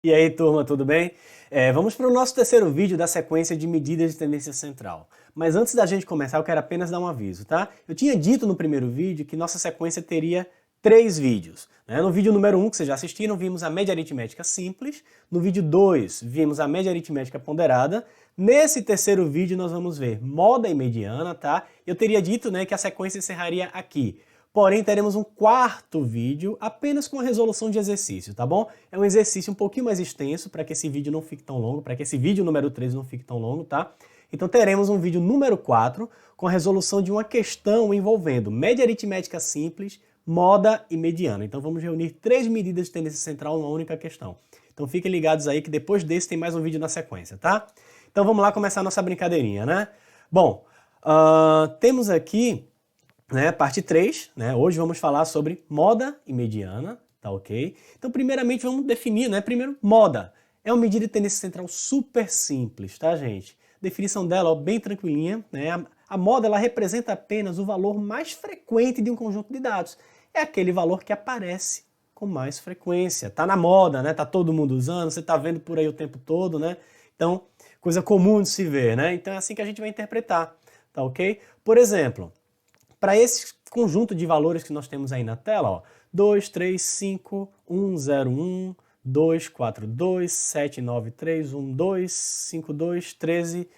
E aí, turma, tudo bem? Vamos para o nosso terceiro vídeo da sequência de medidas de tendência central. Mas antes da gente começar, eu quero apenas dar um aviso, tá? Eu tinha dito no primeiro vídeo que nossa sequência teria 3 vídeos. Né? No vídeo número 1, que vocês já assistiram, vimos a média aritmética simples. No vídeo 2, vimos a média aritmética ponderada. Nesse terceiro vídeo, nós vamos ver moda e mediana, tá? Eu teria dito, né, que a sequência encerraria aqui. Porém, teremos um quarto vídeo apenas com a resolução de exercício, tá bom? É um exercício um pouquinho mais extenso para que esse vídeo não fique tão longo, para que esse vídeo número 3 não fique tão longo, tá? Então teremos um vídeo número 4 com a resolução de uma questão envolvendo média aritmética simples, moda e mediana. Então vamos reunir 3 medidas de tendência central numa única questão. Então fiquem ligados aí que depois desse tem mais um vídeo na sequência, tá? Então vamos lá começar a nossa brincadeirinha, né? Bom, temos aqui... parte 3, né? Hoje vamos falar sobre moda e mediana, tá ok? Então, primeiramente, vamos definir, né? Primeiro, moda. É uma medida de tendência central super simples, tá, gente? Definição dela, ó, bem tranquilinha, né? A moda, ela representa apenas o valor mais frequente de um conjunto de dados. É aquele valor que aparece com mais frequência. Tá na moda, né? Tá todo mundo usando, você tá vendo por aí o tempo todo, né? Então, coisa comum de se ver, né? Então, é assim que a gente vai interpretar, tá ok? Por exemplo... Para esse conjunto de valores que nós temos aí na tela, ó, 2, 3, 5, 1, 0, 1, 2, 4, 2, 7, 9, 3, 1, 2, 5, 2, 13,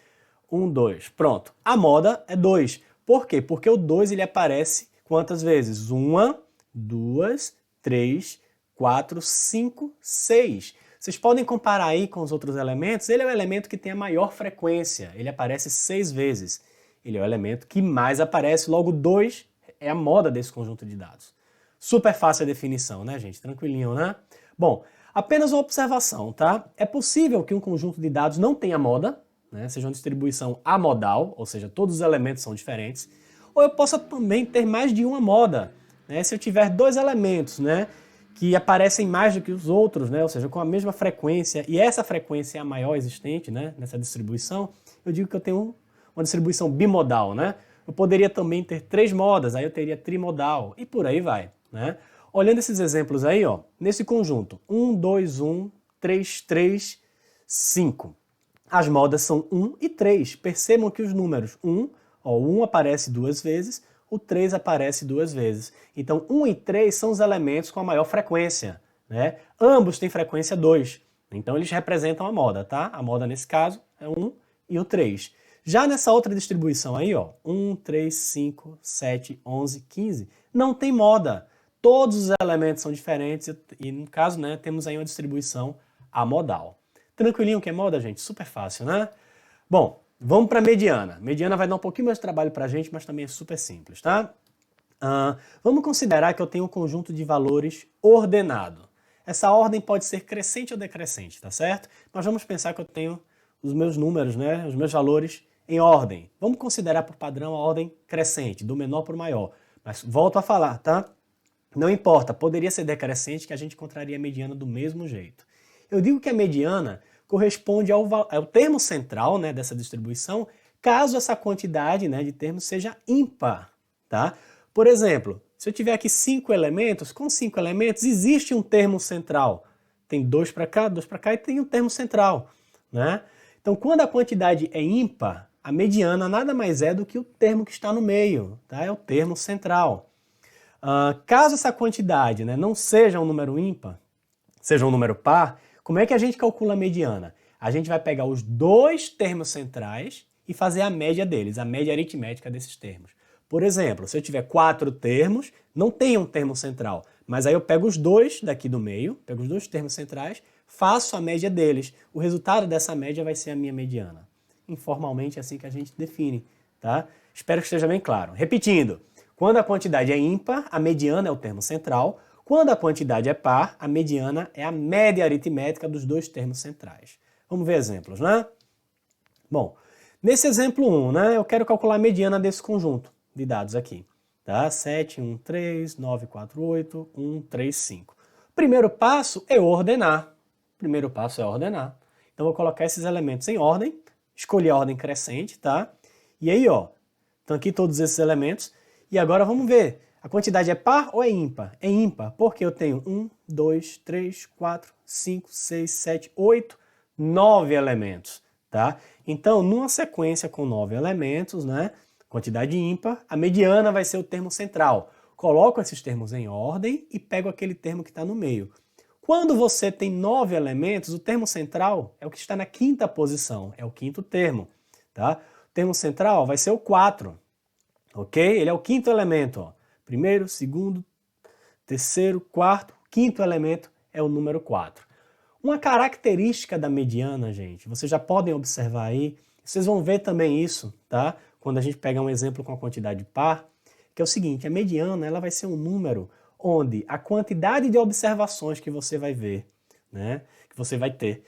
1, 2. Pronto. A moda é 2. Por quê? Porque o 2 ele aparece quantas vezes? 1, 2, 3, 4, 5, 6. Vocês podem comparar aí com os outros elementos, ele é o elemento que tem a maior frequência, ele aparece 6 vezes. Ele é o elemento que mais aparece, logo 2 é a moda desse conjunto de dados. Super fácil a definição, né, gente? Tranquilinho, né? Bom, apenas uma observação, tá? É possível que um conjunto de dados não tenha moda, né? Seja uma distribuição amodal, ou seja, todos os elementos são diferentes, ou eu possa também ter mais de uma moda, né? Se eu tiver 2 elementos, né, que aparecem mais do que os outros, né, ou seja, com a mesma frequência, e essa frequência é a maior existente, né, nessa distribuição, eu digo que eu tenho uma distribuição bimodal, né? Eu poderia também ter 3 modas, aí eu teria trimodal, e por aí vai, né? Olhando esses exemplos aí, ó, nesse conjunto, 1, 2, 1, 3, 3, 5. As modas são 1 e 3. Percebam que os números 1, ó, o 1 aparece 2 vezes, o 3 aparece 2 vezes. Então, 1 e 3 são os elementos com a maior frequência, né? Ambos têm frequência 2, então eles representam a moda, tá? A moda nesse caso é 1 e o 3. Já nessa outra distribuição aí, ó, 1, 3, 5, 7, 11, 15, não tem moda. Todos os elementos são diferentes e, no caso, né, temos aí uma distribuição amodal. Tranquilinho que é moda, gente? Super fácil, né? Bom, vamos para mediana. Mediana vai dar um pouquinho mais de trabalho para a gente, mas também é super simples, tá? Vamos considerar que eu tenho um conjunto de valores ordenado. Essa ordem pode ser crescente ou decrescente, tá certo? Mas vamos pensar que eu tenho os meus números, né, os meus valores em ordem. Vamos considerar por padrão a ordem crescente, do menor para o maior. Mas volto a falar, tá? Não importa, poderia ser decrescente que a gente encontraria a mediana do mesmo jeito. Eu digo que a mediana corresponde ao termo central, né, dessa distribuição, caso essa quantidade, né, de termos seja ímpar, tá? Por exemplo, se eu tiver aqui 5 elementos, com 5 elementos existe um termo central. Tem 2 para cá e tem um termo central, né? Então, quando a quantidade é ímpar, a mediana nada mais é do que o termo que está no meio, tá? É o termo central. Caso essa quantidade, né, não seja um número ímpar, seja um número par, como é que a gente calcula a mediana? A gente vai pegar os 2 termos centrais e fazer a média deles, a média aritmética desses termos. Por exemplo, se eu tiver 4 termos, não tem um termo central, mas aí eu pego os 2 daqui do meio, pego os 2 termos centrais, faço a média deles. O resultado dessa média vai ser a minha mediana. Informalmente é assim que a gente define, tá? Espero que esteja bem claro. Repetindo, quando a quantidade é ímpar, a mediana é o termo central. Quando a quantidade é par, a mediana é a média aritmética dos 2 termos centrais. Vamos ver exemplos, né? Bom, nesse exemplo 1, né, eu quero calcular a mediana desse conjunto de dados aqui. Tá? 7, 1, 3, 9, 4, 8, 1, 3, 5. Primeiro passo é ordenar. Primeiro passo é ordenar. Então, eu vou colocar esses elementos em ordem, escolher a ordem crescente, tá? E aí, ó, estão aqui todos esses elementos. E agora vamos ver, a quantidade é par ou é ímpar? É ímpar, porque eu tenho 1, 2, 3, 4, 5, 6, 7, 8, 9 elementos, tá? Então, numa sequência com 9 elementos, né, quantidade ímpar, a mediana vai ser o termo central. Coloco esses termos em ordem e pego aquele termo que está no meio. Quando você tem 9 elementos, o termo central é o que está na quinta posição, é o quinto termo, tá? O termo central vai ser o 4, ok? Ele é o quinto elemento, ó. Primeiro, segundo, terceiro, quarto, quinto elemento é o número 4. Uma característica da mediana, gente, vocês já podem observar aí, vocês vão ver também isso, tá? Quando a gente pega um exemplo com a quantidade par, que é o seguinte, a mediana ela vai ser um número onde a quantidade de observações que você vai ver, né, que você vai ter,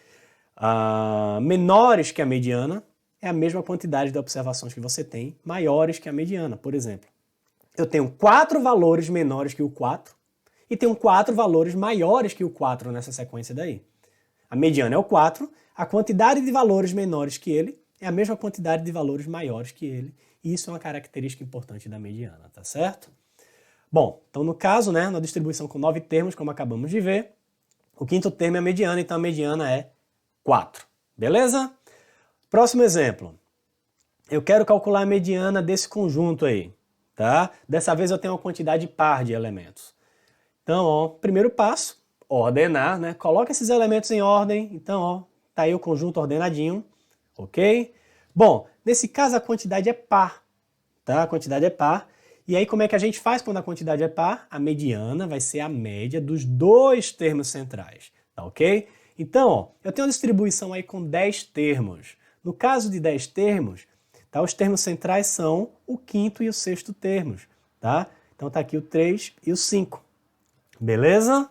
menores que a mediana, é a mesma quantidade de observações que você tem, maiores que a mediana. Por exemplo, eu tenho 4 valores menores que o 4 e tenho 4 valores maiores que o 4 nessa sequência daí. A mediana é o 4, a quantidade de valores menores que ele é a mesma quantidade de valores maiores que ele. E isso é uma característica importante da mediana, tá certo? Bom, então no caso, né, na distribuição com 9 termos, como acabamos de ver, o quinto termo é a mediana, então a mediana é 4. Beleza? Próximo exemplo. Eu quero calcular a mediana desse conjunto aí, tá? Dessa vez eu tenho uma quantidade par de elementos. Então, ó, primeiro passo, ordenar, né? Coloca esses elementos em ordem. Então, ó, tá aí o conjunto ordenadinho, ok? Bom, nesse caso a quantidade é par, tá? A quantidade é par. E aí como é que a gente faz quando a quantidade é par? A mediana vai ser a média dos dois termos centrais, tá ok? Então, ó, eu tenho uma distribuição aí com 10 termos. No caso de 10 termos, tá? Os termos centrais são o quinto e o sexto termos, tá? Então tá aqui o 3 e o 5. Beleza?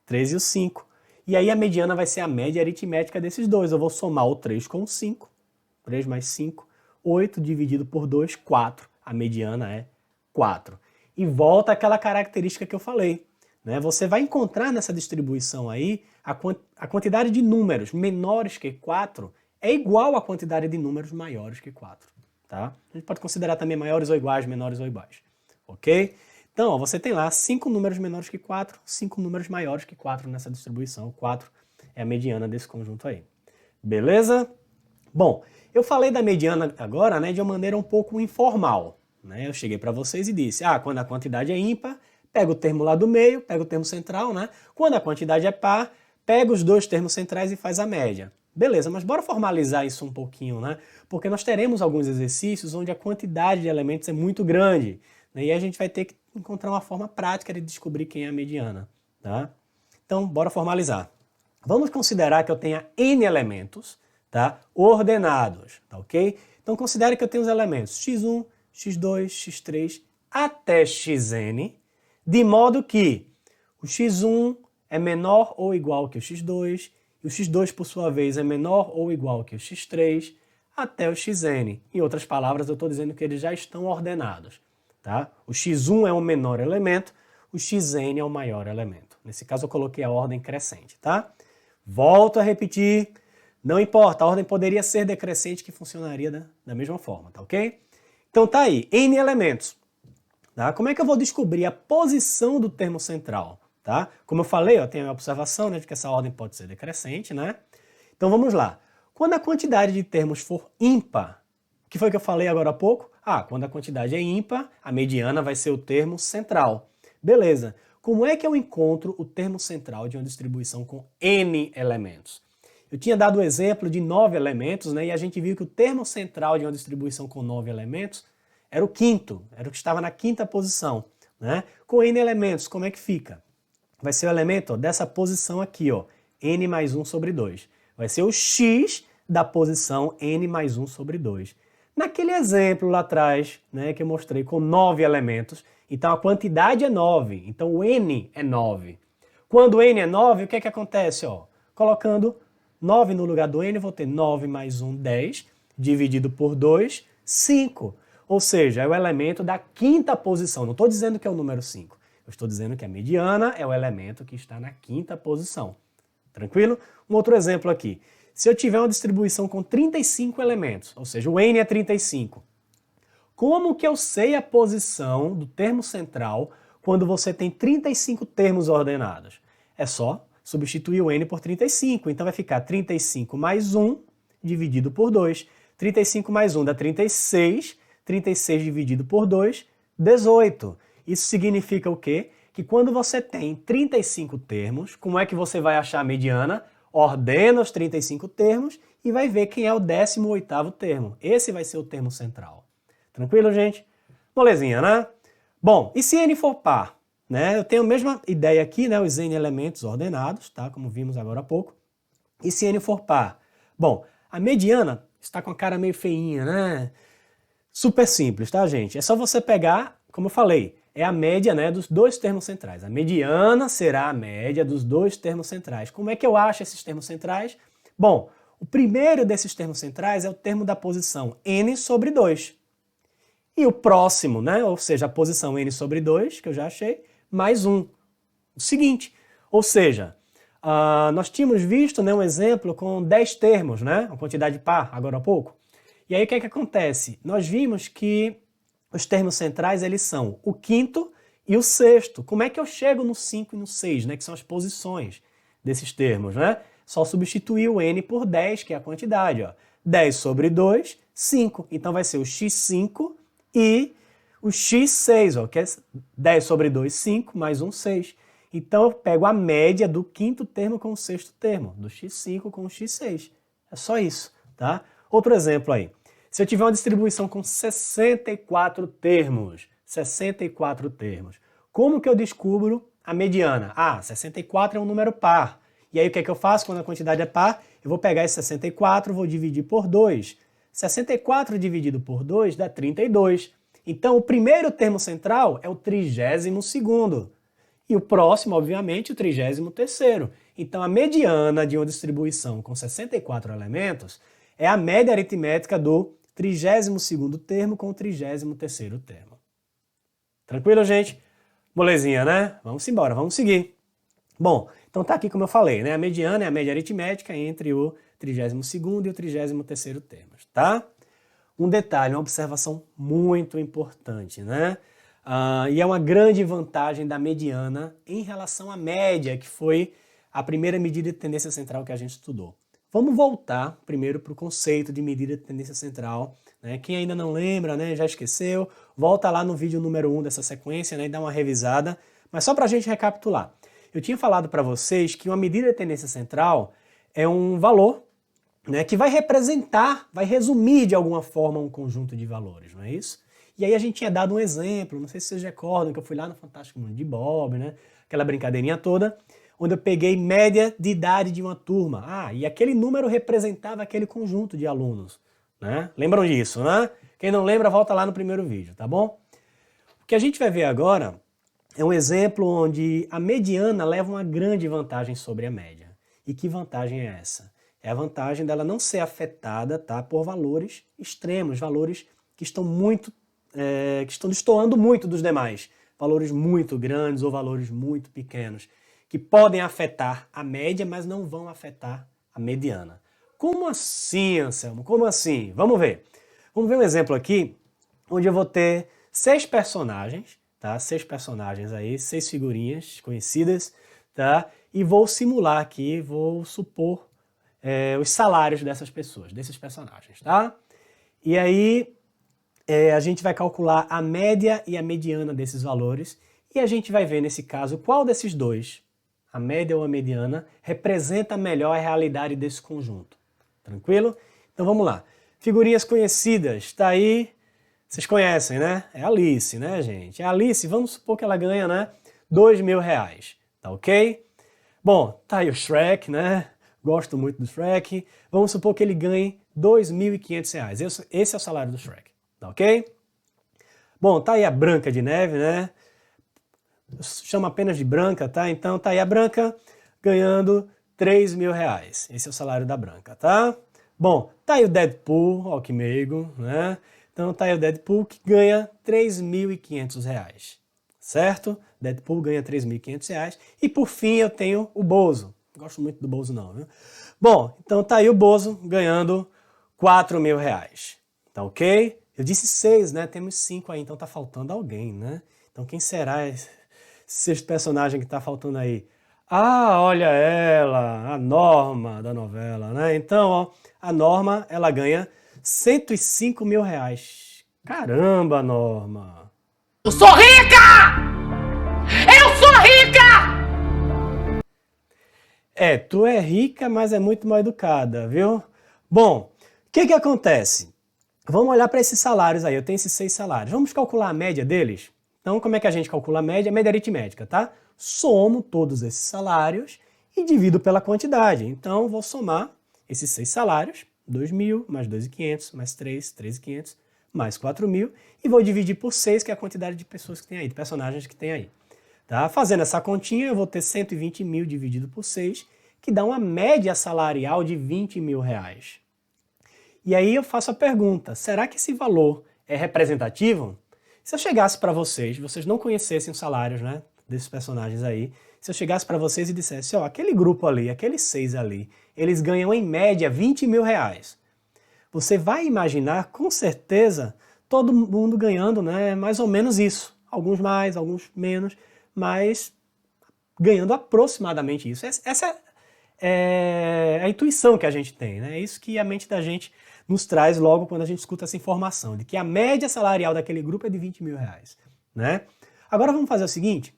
3 e o 5. E aí a mediana vai ser a média aritmética desses dois. Eu vou somar o 3 com o 5. 3 mais 5, 8 dividido por 2, 4. A mediana é 4. E volta àquela característica que eu falei, né? Você vai encontrar nessa distribuição aí a quantidade de números menores que 4 é igual à quantidade de números maiores que 4. Tá? A gente pode considerar também maiores ou iguais, menores ou iguais. Ok? Então, ó, você tem lá 5 números menores que 4, 5 números maiores que 4 nessa distribuição. 4 é a mediana desse conjunto aí. Beleza? Bom, eu falei da mediana agora, né, de uma maneira um pouco informal. Né? Eu cheguei para vocês e disse, quando a quantidade é ímpar, pega o termo lá do meio, pega o termo central, né? Quando a quantidade é par, pega os dois termos centrais e faz a média. Beleza, mas bora formalizar isso um pouquinho, né? Porque nós teremos alguns exercícios onde a quantidade de elementos é muito grande, né? E a gente vai ter que encontrar uma forma prática de descobrir quem é a mediana, tá? Então, bora formalizar. Vamos considerar que eu tenha n elementos, tá? Ordenados, tá ok? Então, considere que eu tenho os elementos x1, x2, x3 até xn, de modo que o x1 é menor ou igual que o x2, e o x2, por sua vez, é menor ou igual que o x3, até o xn. Em outras palavras, eu estou dizendo que eles já estão ordenados. Tá? O x1 é o menor elemento, o xn é o maior elemento. Nesse caso, eu coloquei a ordem crescente. Tá? Volto a repetir, não importa, a ordem poderia ser decrescente, que funcionaria da mesma forma, tá ok? Então tá aí, n elementos. Tá? Como é que eu vou descobrir a posição do termo central? Tá? Como eu falei, eu tenho a observação, né, de que essa ordem pode ser decrescente, né? Então vamos lá. Quando a quantidade de termos for ímpar, o que foi que eu falei agora há pouco? Quando a quantidade é ímpar, a mediana vai ser o termo central. Beleza. Como é que eu encontro o termo central de uma distribuição com n elementos? Eu tinha dado o exemplo de 9 elementos, né, e a gente viu que o termo central de uma distribuição com 9 elementos era o quinto, era o que estava na quinta posição. Né? Com n elementos, como é que fica? Vai ser o elemento dessa posição aqui, ó, n mais 1 sobre 2. Vai ser o x da posição n mais 1 sobre 2. Naquele exemplo lá atrás, né, que eu mostrei com 9 elementos, então a quantidade é 9, então o n é 9. Quando o n é 9, o que é que acontece? Ó? Colocando 9 no lugar do n, vou ter 9 mais 1, 10, dividido por 2, 5. Ou seja, é o elemento da quinta posição. Não estou dizendo que é o número 5. Eu estou dizendo que a mediana é o elemento que está na quinta posição. Tranquilo? Um outro exemplo aqui. Se eu tiver uma distribuição com 35 elementos, ou seja, o n é 35, como que eu sei a posição do termo central quando você tem 35 termos ordenados? É só substituir o n por 35. Então vai ficar 35 mais 1 dividido por 2. 35 mais 1 dá 36. 36 dividido por 2, 18. Isso significa o quê? Que quando você tem 35 termos, como é que você vai achar a mediana? Ordena os 35 termos e vai ver quem é o 18º termo. Esse vai ser o termo central. Tranquilo, gente? Molezinha, né? Bom, e se n for par? Né? Eu tenho a mesma ideia aqui, né? Os n elementos ordenados, tá? Como vimos agora há pouco. E se n for par? Bom, a mediana está com a cara meio feinha, né? Super simples, tá, gente? É só você pegar, como eu falei, é a média, né, dos dois termos centrais. A mediana será a média dos dois termos centrais. Como é que eu acho esses termos centrais? Bom, o primeiro desses termos centrais é o termo da posição n sobre 2. E o próximo, né, ou seja, a posição n sobre 2, que eu já achei, mais 1. O seguinte, ou seja, nós tínhamos visto, né, um exemplo com 10 termos, né, uma quantidade par, agora há pouco. E aí o que é que acontece? Nós vimos que os termos centrais eles são o quinto e o sexto. Como é que eu chego no 5 e no 6, né, que são as posições desses termos, né? Só substituir o n por 10, que é a quantidade, ó. 10 sobre 2, 5. Então vai ser o x5 e o x6, ó, que é 10 sobre 2, 5, mais um 6. Então eu pego a média do quinto termo com o sexto termo, do x5 com o x6. É só isso, tá? Outro exemplo aí. Se eu tiver uma distribuição com 64 termos, como que eu descubro a mediana? 64 é um número par. E aí o que é que eu faço quando a quantidade é par? Eu vou pegar esse 64, vou dividir por 2. 64 dividido por 2 dá 32. Então o primeiro termo central é o 32º. E o próximo, obviamente, o 33º. Então a mediana de uma distribuição com 64 elementos é a média aritmética do 32º termo com o 33º termo. Tranquilo, gente? Molezinha, né? Vamos embora, vamos seguir. Bom, então tá aqui como eu falei, né? A mediana é a média aritmética entre o 32º e o 33º termos, tá? Um detalhe, uma observação muito importante, né? E é uma grande vantagem da mediana em relação à média, que foi a primeira medida de tendência central que a gente estudou. Vamos voltar primeiro para o conceito de medida de tendência central. Né? Quem ainda não lembra, né, já esqueceu, volta lá no vídeo número 1 dessa sequência, né, e dá uma revisada. Mas só para a gente recapitular. Eu tinha falado para vocês que uma medida de tendência central é um valor, né, que vai representar, vai resumir de alguma forma um conjunto de valores, não é isso? E aí a gente tinha dado um exemplo, não sei se vocês recordam, que eu fui lá no Fantástico Mundo de Bob, né, aquela brincadeirinha toda, onde eu peguei média de idade de uma turma. E aquele número representava aquele conjunto de alunos. Né? Lembram disso, né? Quem não lembra, volta lá no primeiro vídeo, tá bom? O que a gente vai ver agora é um exemplo onde a mediana leva uma grande vantagem sobre a média. E que vantagem é essa? É a vantagem dela não ser afetada, tá, por valores extremos, valores que estão que estão destoando muito dos demais. Valores muito grandes ou valores muito pequenos, que podem afetar a média, mas não vão afetar a mediana. Como assim, Anselmo? Como assim? Vamos ver. Vamos ver um exemplo aqui, onde eu vou ter 6 personagens, tá? 6 personagens aí, 6 figurinhas conhecidas, tá? E vou simular aqui, vou supor os salários dessas pessoas, desses personagens, tá? E aí a gente vai calcular a média e a mediana desses valores e a gente vai ver nesse caso qual desses dois, a média ou a mediana, representa melhor a realidade desse conjunto. Tranquilo? Então vamos lá. Figurinhas conhecidas, tá aí, vocês conhecem, né? É a Alice, né, gente? A Alice, vamos supor que ela ganha, né, R$2.000, tá ok? Bom, tá aí o Shrek, né? Gosto muito do Shrek. Vamos supor que ele ganhe R$2.500. Esse é o salário do Shrek, tá ok? Bom, tá aí a Branca de Neve, né? Eu chamo apenas de Branca, tá? Então tá aí a Branca ganhando R$3.000. Esse é o salário da Branca, tá? Bom, tá aí o Deadpool, ó que meigo, né? Então tá aí o Deadpool que ganha R$3.500, certo? Deadpool ganha R$3.500. E por fim eu tenho o Bozo. Não gosto muito do Bozo não, viu? Bom, então tá aí o Bozo ganhando R$4.000. Tá ok? Eu disse 6, né? Temos 5 aí, então tá faltando alguém, né? Então quem será esse personagem que tá faltando aí? Ah, olha ela, a Norma da novela, né? Então, ó, a Norma, ela ganha 105 mil reais. Caramba, Norma. Eu sou rica! Eu sou rica! É, tu é rica, mas é muito mal educada, viu? Bom, o que que acontece? Vamos olhar para esses salários aí. Eu tenho esses 6 salários. Vamos calcular a média deles? Então, como é que a gente calcula a média? Média aritmética, tá? Somo todos esses salários e divido pela quantidade. Então, vou somar esses 6 salários, 2.000 mais 2.500 mais 3.500 mais 4.000 e vou dividir por 6, que é a quantidade de pessoas que tem aí, de personagens que tem aí. Tá? Fazendo essa continha, eu vou ter 120 mil dividido por 6, que dá uma média salarial de 20 mil reais. E aí eu faço a pergunta, será que esse valor é representativo? Se eu chegasse para vocês, vocês não conhecessem os salários, né, desses personagens aí, se eu chegasse para vocês e dissesse, ó, aquele grupo ali, aqueles 6 ali, eles ganham em média 20 mil reais. Você vai imaginar, com certeza, todo mundo ganhando, né, mais ou menos isso. Alguns mais, alguns menos, mas ganhando aproximadamente isso. Essa é a intuição que a gente tem, né? É isso que a mente da gente nos traz logo quando a gente escuta essa informação, de que a média salarial daquele grupo é de 20 mil reais, né? Agora vamos fazer o seguinte,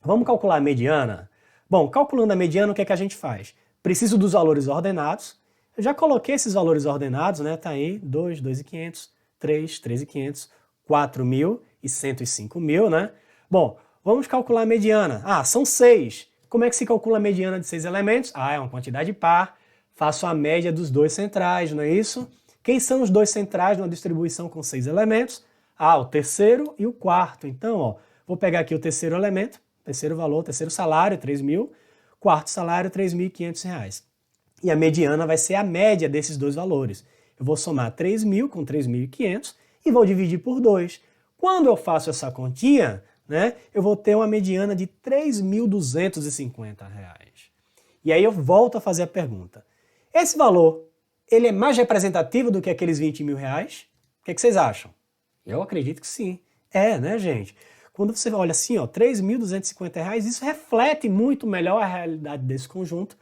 vamos calcular a mediana? Bom, calculando a mediana, o que é que a gente faz? Preciso dos valores ordenados, eu já coloquei esses valores ordenados, né? Tá aí, 2, 2.500, 3, 3.500, 4.000 e 105 mil, né? Bom, vamos calcular a mediana. Ah, são 6. Como é que se calcula a mediana de 6 elementos? Ah, é uma quantidade par. Faço a média dos dois centrais, não é isso? Quem são os dois centrais numa distribuição com 6 elementos? Ah, o terceiro e o quarto. Então, ó, vou pegar aqui o terceiro elemento, terceiro valor, terceiro salário, 3.000, quarto salário, 3.500 reais. E a mediana vai ser a média desses dois valores. Eu vou somar 3.000 com 3.500 e vou dividir por 2. Quando eu faço essa continha, né, eu vou ter uma mediana de 3.250 reais. E aí eu volto a fazer a pergunta. Esse valor, ele é mais representativo do que aqueles 20 mil reais? O que é que vocês acham? Eu acredito que sim. É, né, gente? Quando você olha assim, ó, 3.250 reais, isso reflete muito melhor a realidade desse conjunto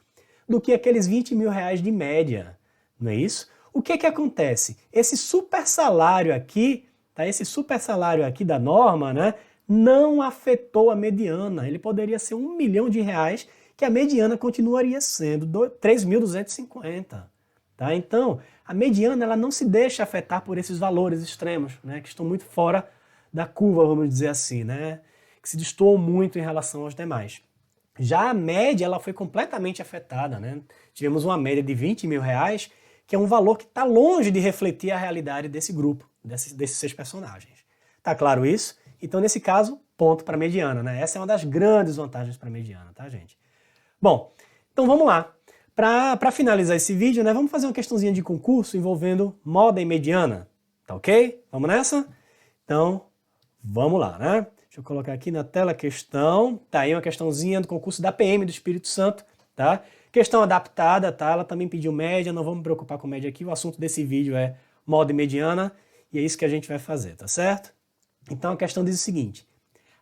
do que aqueles 20 mil reais de média, não é isso? O que que acontece? Esse super salário aqui, tá? Esse super salário aqui da Norma, né, não afetou a mediana. Ele poderia ser 1 milhão de reais, que a mediana continuaria sendo 3.250. Tá? Então, a mediana ela não se deixa afetar por esses valores extremos, né, que estão muito fora da curva, vamos dizer assim, né, que se destoam muito em relação aos demais. Já a média ela foi completamente afetada, né? Tivemos uma média de 20 mil reais, que é um valor que está longe de refletir a realidade desse grupo, desses 6 personagens. Tá claro isso? Então, nesse caso, ponto para a mediana, né? Essa é uma das grandes vantagens para a mediana, tá, gente? Bom, então vamos lá. Para finalizar esse vídeo, né, vamos fazer uma questãozinha de concurso envolvendo moda e mediana, tá ok? Vamos nessa? Então, vamos lá, né? Deixa eu colocar aqui na tela a questão. Tá aí uma questãozinha do concurso da PM do Espírito Santo, tá? Questão adaptada, tá? Ela também pediu média, não vamos me preocupar com média aqui. O assunto desse vídeo é moda e mediana e é isso que a gente vai fazer, tá certo? Então a questão diz o seguinte: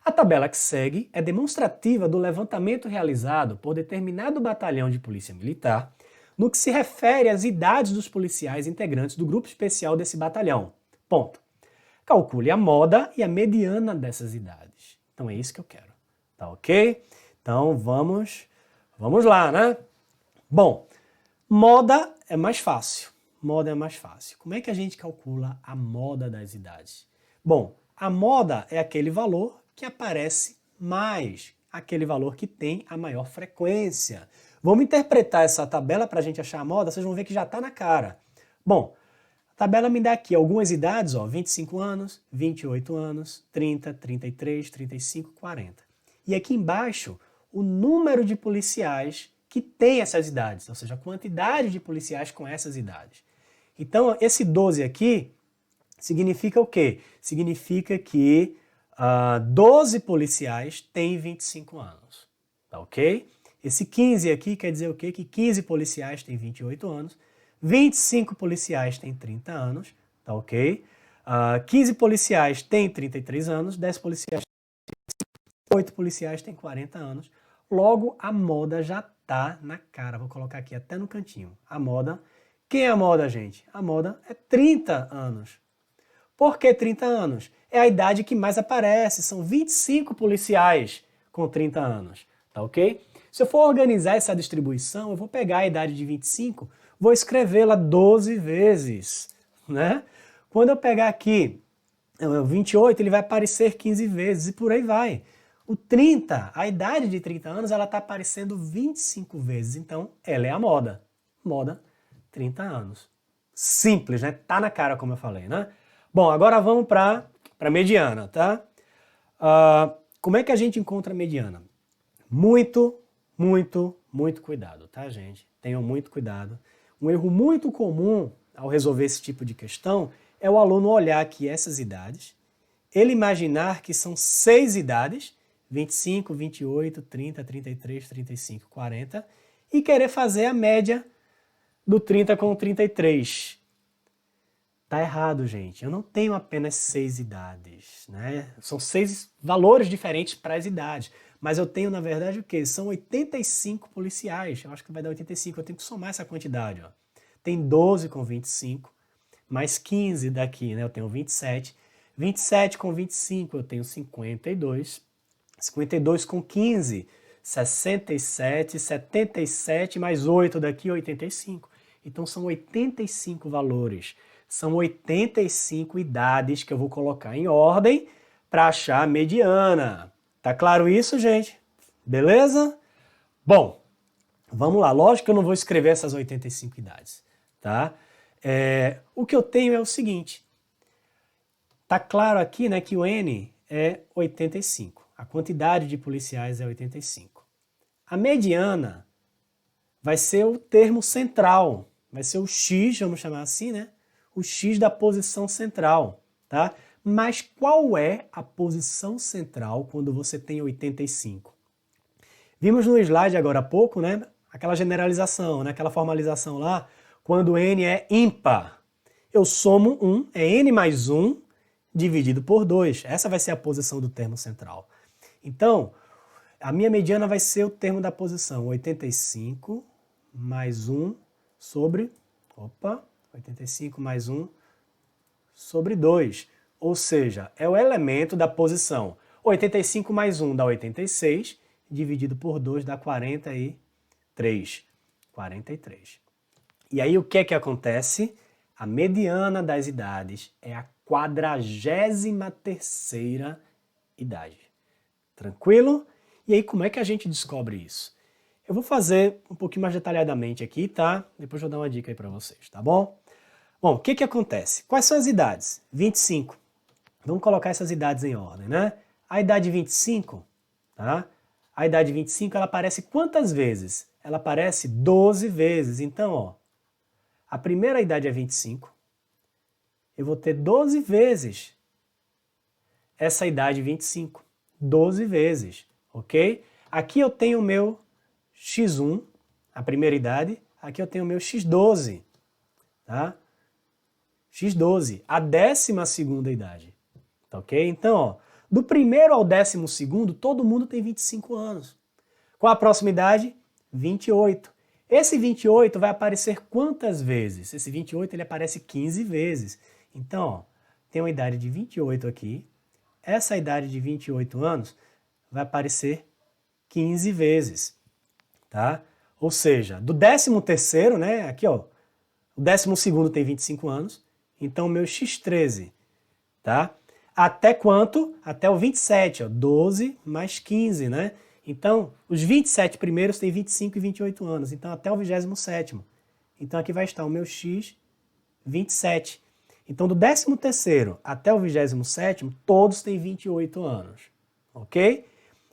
a tabela que segue é demonstrativa do levantamento realizado por determinado batalhão de polícia militar no que se refere às idades dos policiais integrantes do grupo especial desse batalhão. Ponto. Calcule a moda e a mediana dessas idades. Então é isso que eu quero. Tá ok? Então vamos lá, né? Bom, moda é mais fácil. Moda é mais fácil. Como é que a gente calcula a moda das idades? Bom, a moda é aquele valor que aparece mais, aquele valor que tem a maior frequência. Vamos interpretar essa tabela para a gente achar a moda, vocês vão ver que já está na cara. Bom, a tabela me dá aqui algumas idades, ó, 25 anos, 28 anos, 30, 33, 35, 40. E aqui embaixo, o número de policiais que tem essas idades, ou seja, a quantidade de policiais com essas idades. Então, esse 12 aqui significa o quê? Significa que 12 policiais têm 25 anos, tá ok? Esse 15 aqui quer dizer o quê? Que 15 policiais têm 28 anos, 25 policiais têm 30 anos, tá ok? 15 policiais têm 33 anos, 10 policiais têm 8 policiais têm 40 anos, Logo, a moda já tá na cara. Vou colocar aqui até no cantinho. A moda. Quem é a moda, gente? A moda é 30 anos. Por que 30 anos? É a idade que mais aparece. São 25 policiais com 30 anos. Tá ok? Se eu for organizar essa distribuição, eu vou pegar a idade de 25, vou escrevê-la 12 vezes, né? Quando eu pegar aqui o 28, ele vai aparecer 15 vezes e por aí vai. O 30, a idade de 30 anos, ela está aparecendo 25 vezes. Então, ela é a moda. Moda, 30 anos. Simples, né? Tá na cara, como eu falei, né? Bom, agora vamos para a mediana, tá? Como é que a gente encontra a mediana? Muito cuidado, tá, gente? Tenham muito cuidado. Um erro muito comum ao resolver esse tipo de questão é o aluno olhar aqui essas idades, ele imaginar que são 6 idades, 25, 28, 30, 33, 35, 40, e querer fazer a média do 30 com o 33. Tá errado, gente. Eu não tenho apenas 6 idades, né? São 6 valores diferentes para as idades. Mas eu tenho, na verdade, o quê? São 85 policiais. Eu acho que vai dar 85. Eu tenho que somar essa quantidade, ó. Tem 12 com 25, mais 15 daqui, né? Eu tenho 27. 27 com 25, eu tenho 52. 52 com 15, 67. 77 mais 8 daqui, 85. Então são 85 valores. São 85 idades que eu vou colocar em ordem para achar a mediana. Tá claro isso, gente? Beleza? Bom, vamos lá. Lógico que eu não vou escrever essas 85 idades, tá? O que eu tenho é o seguinte. Tá claro aqui, né, que o N é 85. A quantidade de policiais é 85. A mediana vai ser o termo central. Vai ser o X, vamos chamar assim, né? O X da posição central, tá? Mas qual é a posição central quando você tem 85? Vimos no slide agora há pouco, né? Aquela generalização, né? Aquela formalização lá, quando n é ímpar. Eu somo 1, é n mais 1 dividido por 2. Essa vai ser a posição do termo central. Então, a minha mediana vai ser o termo da posição 85 mais 1 sobre... 85 mais 1 sobre 2. Ou seja, é o elemento da posição. 85 mais 1 dá 86, dividido por 2 dá 43. 43. E aí o que é que acontece? A mediana das idades é a 43ª idade. Tranquilo? E aí como é que a gente descobre isso? Eu vou fazer um pouquinho mais detalhadamente aqui, tá? Depois eu vou dar uma dica aí para vocês, tá bom? Bom, o que que acontece? Quais são as idades? 25. Vamos colocar essas idades em ordem, né? A idade 25, tá? A idade 25, ela aparece quantas vezes? Ela aparece 12 vezes. Então, ó, a primeira idade é 25. Eu vou ter 12 vezes essa idade 25. 12 vezes, ok? Aqui eu tenho o meu X1, a primeira idade. Aqui eu tenho o meu X12, tá? X12, a 12ª idade. Tá ok? Então, ó, do primeiro ao 12º, todo mundo tem 25 anos. Qual a próxima idade? 28. Esse 28 vai aparecer quantas vezes? Esse 28 ele aparece 15 vezes. Então, ó, tem uma idade de 28 aqui. Essa idade de 28 anos vai aparecer 15 vezes. Tá? Ou seja, do 13º, né? Aqui, ó, o 12º tem 25 anos. Então, o meu X13, tá? Até quanto? Até o 27, ó, 12 mais 15, né? Então, os 27 primeiros têm 25 e 28 anos. Então, até o 27º. Então, aqui vai estar o meu X 27. Então, do 13º até o 27º, todos têm 28 anos. Ok?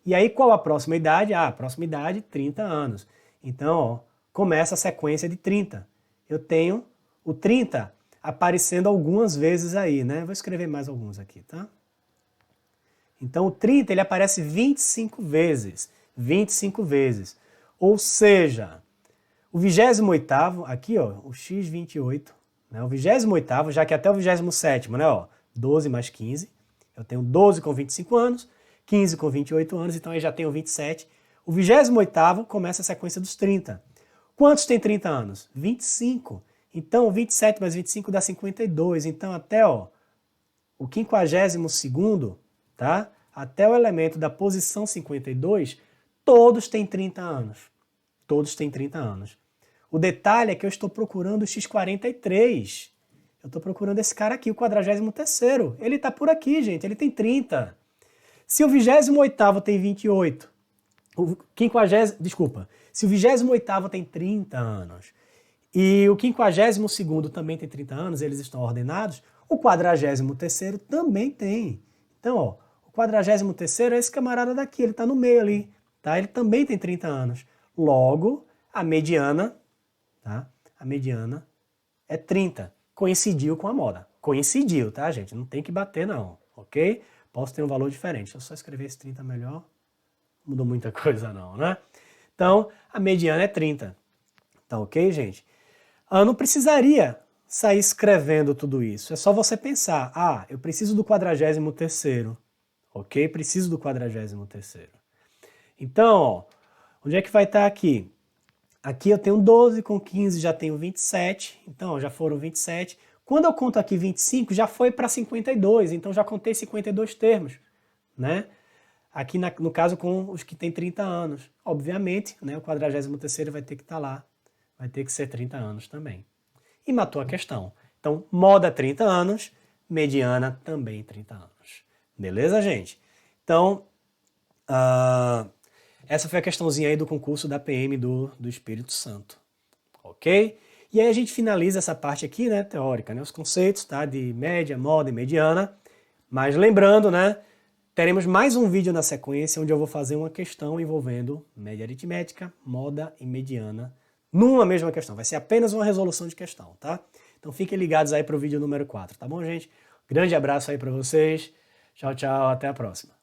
E aí, qual a próxima idade? Ah, a próxima idade, 30 anos. Então, ó, começa a sequência de 30. Eu tenho o 30 aparecendo algumas vezes aí, né? Vou escrever mais alguns aqui, tá? Então, o 30, ele aparece 25 vezes. 25 vezes. Ou seja, o 28º, aqui, ó, o X28, né? O 28º, já que até o 27º, né, ó, 12 mais 15, eu tenho 12 com 25 anos, 15 com 28 anos, então aí já tenho 27. O 28º começa a sequência dos 30. Quantos tem 30 anos? 25. Então, 27 mais 25 dá 52. Então, até o 52º, tá? Até o elemento da posição 52, todos têm 30 anos. Todos têm 30 anos. O detalhe é que eu estou procurando o x43. Eu estou procurando esse cara aqui, o 43º. Ele está por aqui, gente. Ele tem 30. Se o 28º tem 28, se o 28º tem 30 anos e o 52º também tem 30 anos, eles estão ordenados, o 43º também tem. Então, ó, o 43º é esse camarada daqui, ele está no meio ali, tá? Ele também tem 30 anos. Logo, a mediana, tá? A mediana é 30. Coincidiu com a moda. Coincidiu, tá, gente? Não tem que bater, não, ok? Posso ter um valor diferente. Deixa eu só escrever esse 30 melhor. Não mudou muita coisa, não, né? Então, a mediana é 30. Tá ok, gente? Eu não precisaria sair escrevendo tudo isso. É só você pensar. Ah, eu preciso do 43º. Ok? Preciso do 43º. Então, ó, onde é que vai estar aqui? Aqui eu tenho 12, com 15 já tenho 27. Então, ó, já foram 27. Quando eu conto aqui 25, já foi para 52. Então, já contei 52 termos, né? Aqui, no caso, com os que têm 30 anos. Obviamente, né, o 43º vai ter que estar lá. Vai ter que ser 30 anos também. E matou a questão. Então, moda 30 anos, mediana também 30 anos. Beleza, gente? Então, essa foi a questãozinha aí do concurso da PM do Espírito Santo. Ok? E aí a gente finaliza essa parte aqui, né, teórica, né, os conceitos, tá, de média, moda e mediana. Mas lembrando, né, teremos mais um vídeo na sequência onde eu vou fazer uma questão envolvendo média aritmética, moda e mediana numa mesma questão. Vai ser apenas uma resolução de questão, tá? Então fiquem ligados aí para o vídeo número 4, tá bom, gente? Grande abraço aí para vocês. Tchau, tchau, até a próxima.